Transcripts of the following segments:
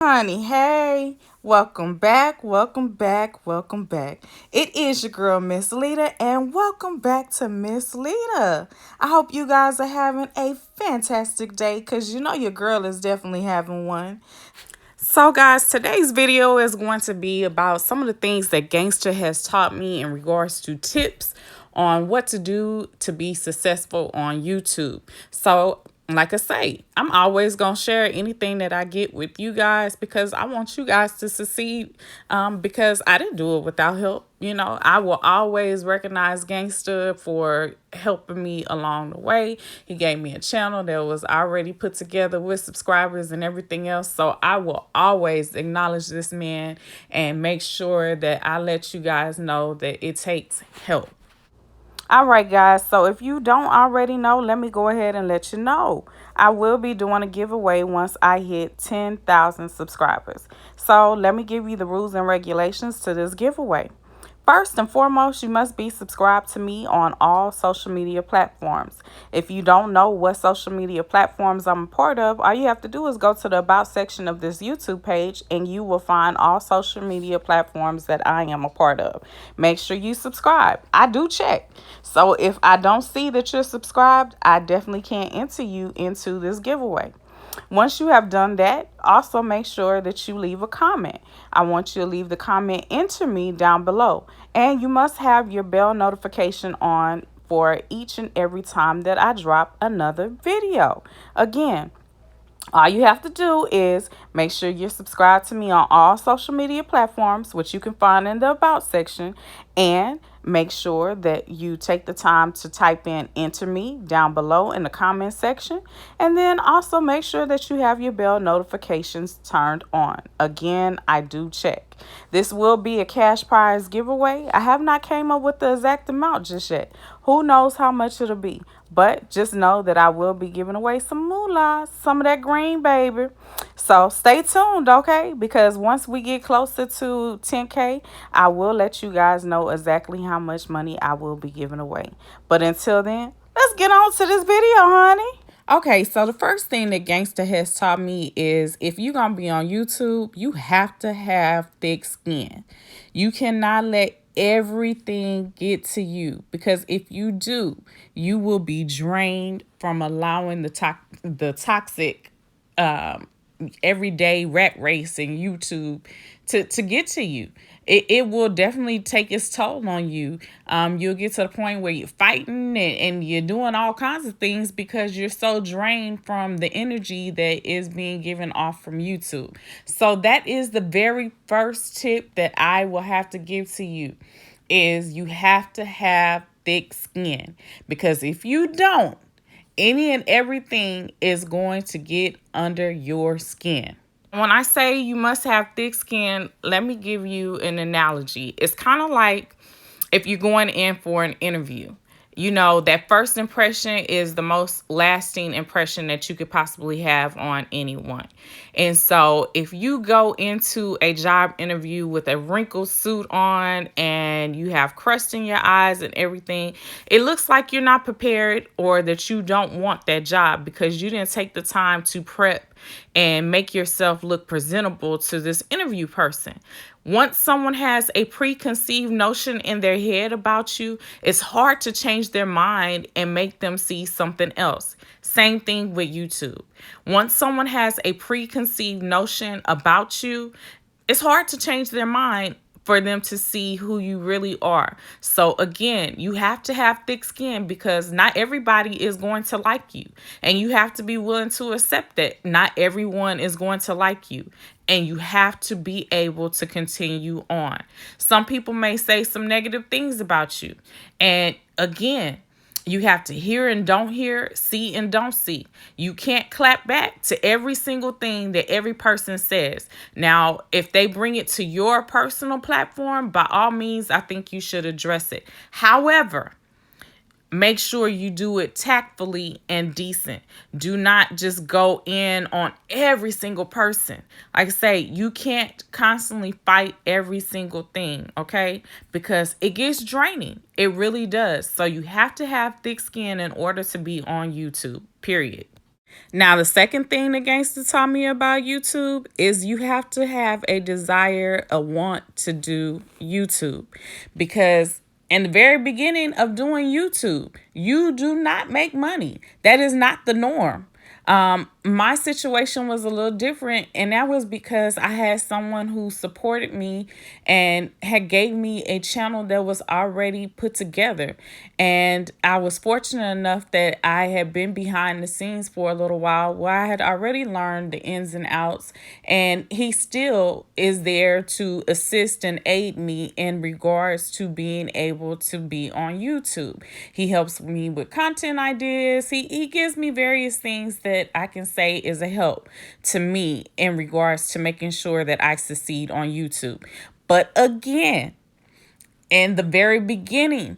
Honey, hey, welcome back. It is your girl, Ms.Leda, and welcome back to Ms.Leda. I hope you guys are having a fantastic day because you know your girl is definitely having one. So, guys, today's video is going to be about some of the things that Gangsta has taught me in regards to tips on what to do to be successful on YouTube. So, like I say, I'm always going to share anything that I get with you guys because I want you guys to succeed because I didn't do it without help. You know, I will always recognize Gangsta for helping me along the way. He gave me a channel that was already put together with subscribers and everything else. So I will always acknowledge this man and make sure that I let you guys know that it takes help. All right, guys. So if you don't already know, let me go ahead and let you know. I will be doing a giveaway once I hit 10,000 subscribers. So let me give you the rules and regulations to this giveaway. First and foremost, you must be subscribed to me on all social media platforms. If you don't know what social media platforms I'm a part of, all you have to do is go to the About section of this YouTube page and you will find all social media platforms that I am a part of. Make sure you subscribe. I do check. So if I don't see that you're subscribed, I definitely can't enter you into this giveaway. Once you have done that, also make sure that you leave a comment. I want you to leave the comment enter me down below. And you must have your bell notification on for each and every time that I drop another video. Again, all you have to do is make sure you're subscribed to me on all social media platforms, which you can find in the About section, and make sure that you take the time to type in enter me down below in the comment section. And then also make sure that you have your bell notifications turned on. Again, I do check. This will be a cash prize giveaway. I have not came up with the exact amount just yet. Who knows how much it'll be? But just know that I will be giving away some moolah, some of that green, baby. So stay tuned, okay? Because once we get closer to 10K, I will let you guys know exactly how much money I will be giving away. But until then, let's get on to this video, honey. Okay, so the first thing that Gangsta has taught me is if you're going to be on YouTube, you have to have thick skin. You cannot let everything get to you because if you do, you will be drained from allowing the toxic everyday rat race in YouTube to get to you. It will definitely take its toll on you. You'll get to the point where you're fighting and you're doing all kinds of things because you're so drained from the energy that is being given off from YouTube. So that is the very first tip that I will have to give to you is you have to have thick skin because if you don't, any and everything is going to get under your skin. When I say you must have thick skin, let me give you an analogy. It's kind of like if you're going in for an interview. You know, that first impression is the most lasting impression that you could possibly have on anyone. And so if you go into a job interview with a wrinkled suit on and you have crust in your eyes and everything, it looks like you're not prepared or that you don't want that job because you didn't take the time to prep and make yourself look presentable to this interview person. Once someone has a preconceived notion in their head about you, it's hard to change their mind and make them see something else. Same thing with YouTube. Once someone has a preconceived notion about you, it's hard to change their mind for them to see who you really are. So again, you have to have thick skin because not everybody is going to like you. And you have to be willing to accept that not everyone is going to like you. And you have to be able to continue on. Some people may say some negative things about you. And again, you have to hear and don't hear, see and don't see. You can't clap back to every single thing that every person says. Now, if they bring it to your personal platform, by all means, I think you should address it. However, make sure you do it tactfully and decent. Do not just go in on every single person. Like I say, you can't constantly fight every single thing, okay? Because it gets draining. It really does. So you have to have thick skin in order to be on YouTube, period. Now, the second thing that Gangsta taught me about YouTube is you have to have a desire, a want to do YouTube. Because in the very beginning of doing YouTube, you do not make money. That is not the norm. My situation was a little different, and that was because I had someone who supported me and had gave me a channel that was already put together. And I was fortunate enough that I had been behind the scenes for a little while where I had already learned the ins and outs, and he still is there to assist and aid me in regards to being able to be on YouTube. He helps me with content ideas. He gives me various things that I can say is a help to me in regards to making sure that I succeed on YouTube. But again, in the very beginning,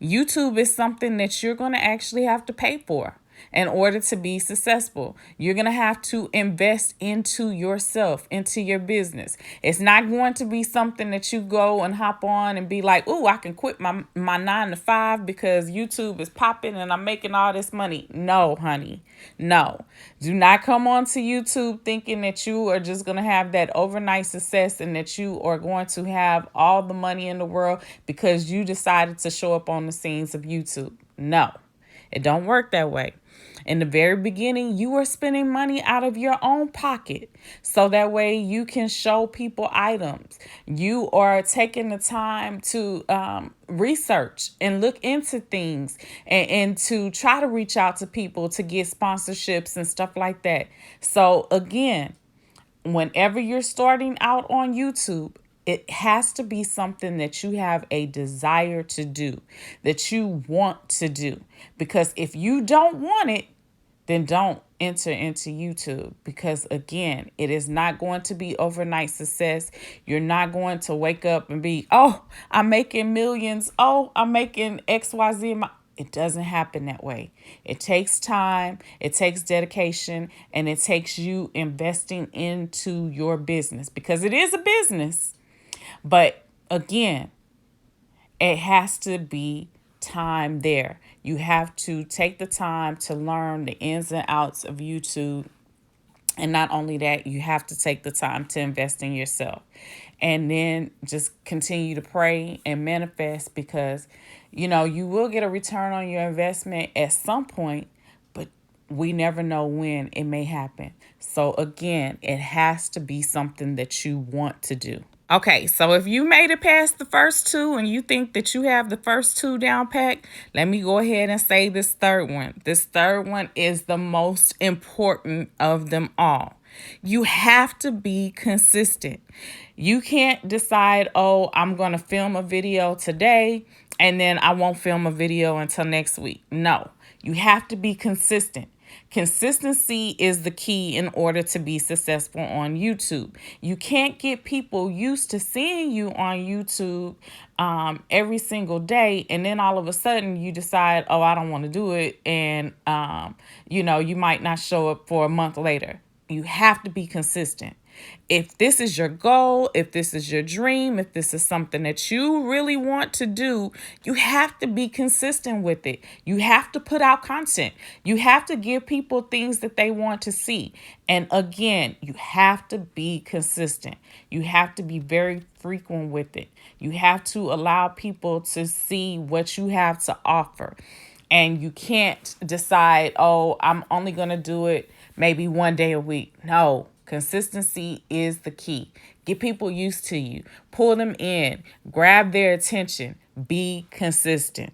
YouTube is something that you're going to actually have to pay for in order to be successful. You're going to have to invest into yourself, into your business. It's not going to be something that you go and hop on and be like, "Oh, I can quit my 9 to 5 because YouTube is popping and I'm making all this money." No, honey. No. Do not come onto YouTube thinking that you are just going to have that overnight success and that you are going to have all the money in the world because you decided to show up on the scenes of YouTube. No, it don't work that way. In the very beginning, you are spending money out of your own pocket so that way you can show people items. You are taking the time to research and look into things and to try to reach out to people to get sponsorships and stuff like that. So again, whenever you're starting out on YouTube, it has to be something that you have a desire to do, that you want to do. Because if you don't want it, then don't enter into YouTube, because again, it is not going to be overnight success. You're not going to wake up and be, "Oh, I'm making millions. Oh, I'm making XYZ." It doesn't happen that way. It takes time, it takes dedication, and it takes you investing into your business, because it is a business. But again, it has to be time there. You have to take the time to learn the ins and outs of YouTube. And not only that, you have to take the time to invest in yourself. And then just continue to pray and manifest, because, you will get a return on your investment at some point, but we never know when it may happen. So again, it has to be something that you want to do. Okay, so if you made it past the first two and you think that you have the first two down pat, let me go ahead and say this third one. This third one is the most important of them all. You have to be consistent. You can't decide, "Oh, I'm going to film a video today and then I won't film a video until next week." No, you have to be consistent. Consistency is the key in order to be successful on YouTube. You can't get people used to seeing you on YouTube every single day, and then all of a sudden you decide, "Oh, I don't want to do it," and you might not show up for a month later. You have to be consistent. If this is your goal, if this is your dream, if this is something that you really want to do, you have to be consistent with it. You have to put out content. You have to give people things that they want to see. And again, you have to be consistent. You have to be very frequent with it. You have to allow people to see what you have to offer. And you can't decide, "Oh, I'm only going to do it maybe one day a week." No, consistency is the key. Get people used to you. Pull them in. Grab their attention. Be consistent.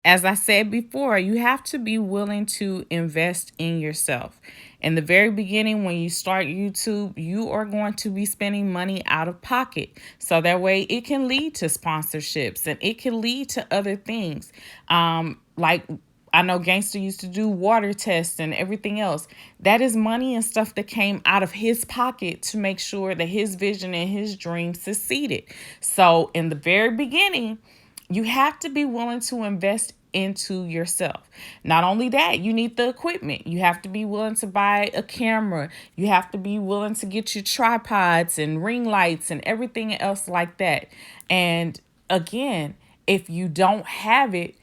As I said before, you have to be willing to invest in yourself. In the very beginning, when you start YouTube, you are going to be spending money out of pocket. So that way it can lead to sponsorships and it can lead to other things. Like I know Gangster used to do water tests and everything else. That is money and stuff that came out of his pocket to make sure that his vision and his dream succeeded. So in the very beginning, you have to be willing to invest into yourself. Not only that, you need the equipment. You have to be willing to buy a camera. You have to be willing to get your tripods and ring lights and everything else like that. And again, if you don't have it,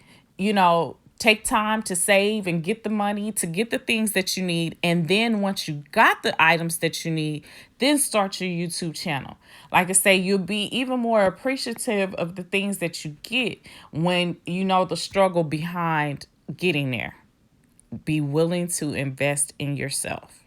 Take time to save and get the money to get the things that you need. And then once you got the items that you need, then start your YouTube channel. Like I say, you'll be even more appreciative of the things that you get when you know the struggle behind getting there. Be willing to invest in yourself.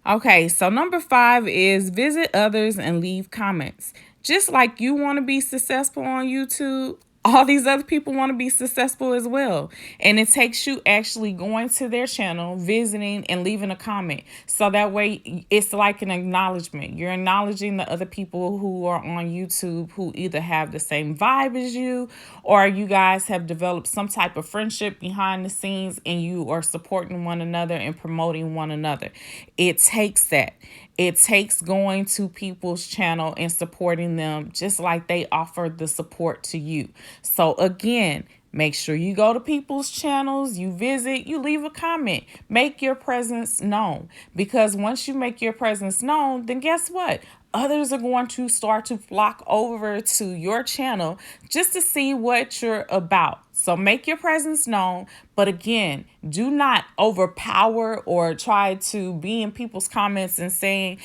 Okay, so number 5 is visit others and leave comments. Just like you want to be successful on YouTube, all these other people want to be successful as well. And it takes you actually going to their channel, visiting, and leaving a comment. So that way it's like an acknowledgement. You're acknowledging the other people who are on YouTube who either have the same vibe as you, or you guys have developed some type of friendship behind the scenes and you are supporting one another and promoting one another. It takes that. It takes going to people's channel and supporting them just like they offer the support to you. So again, make sure you go to people's channels, you visit, you leave a comment, make your presence known. Because once you make your presence known, then guess what? Others are going to start to flock over to your channel just to see what you're about. So make your presence known. But again, do not overpower or try to be in people's comments and saying,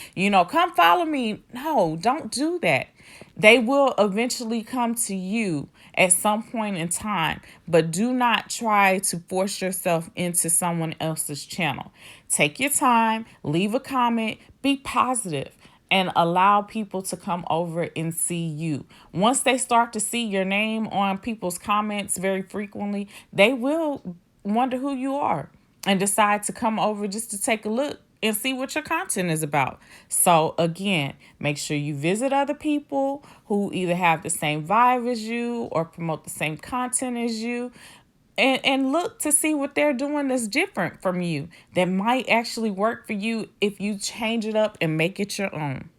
come follow me. No, don't do that. They will eventually come to you at some point in time, but do not try to force yourself into someone else's channel. Take your time, leave a comment, be positive, and allow people to come over and see you. Once they start to see your name on people's comments very frequently, they will wonder who you are and decide to come over just to take a look and see what your content is about. So again, make sure you visit other people who either have the same vibe as you or promote the same content as you. And look to see what they're doing that's different from you that might actually work for you if you change it up and make it your own.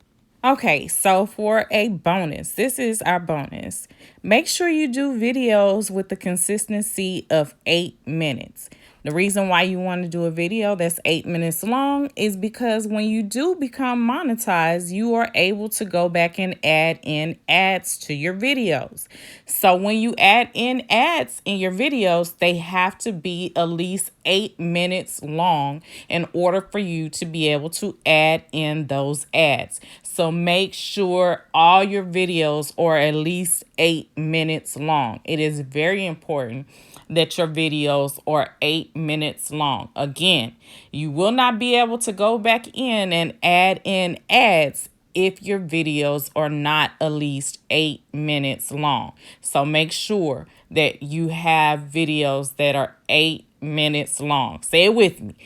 Okay, so for a bonus, this is our bonus. Make sure you do videos with the consistency of 8 minutes. The reason why you want to do a video that's 8 minutes long is because when you do become monetized, you are able to go back and add in ads to your videos. So when you add in ads in your videos, they have to be at least 8 minutes long in order for you to be able to add in those ads. So make sure all your videos are at least 8 minutes long. It is very important that your videos are 8 minutes long. Again, you will not be able to go back in and add in ads if your videos are not at least 8 minutes long. So make sure that you have videos that are 8 minutes long. Say it with me.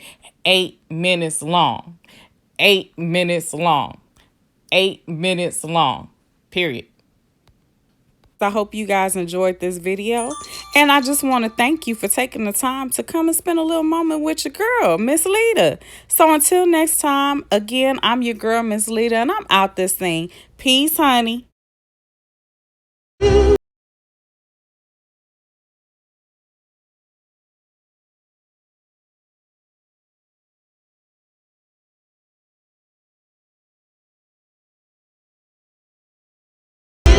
8 minutes long. 8 minutes long. 8 minutes long. Period. I hope you guys enjoyed this video. And I just want to thank you for taking the time to come and spend a little moment with your girl, Ms.Leda. So until next time, again, I'm your girl, Ms.Leda, and I'm out this thing. Peace, honey.